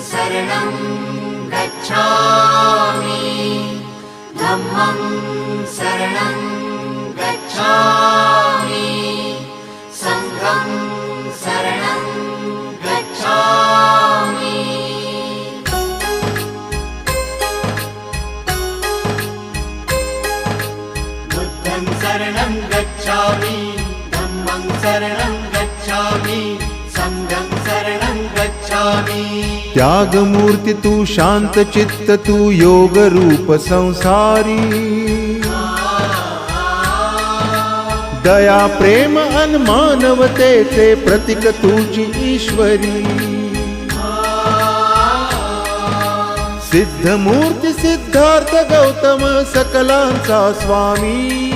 शरणं गच्छामि धम्मं शरणं गच्छामि संघं शरणं गच्छामि बुद्धं शरणं गच्छामि धम्मं शरणं गच्छामि संघं शरणं गच्छामि। त्यागमूर्ती तू शांत चित्त तू योग रूप संसारी दया प्रेम अन मानवतेचे प्रतीक तुझी ईश्वरी सिद्धमूर्ती सिद्धार्थ गौतम सकलांचा स्वामी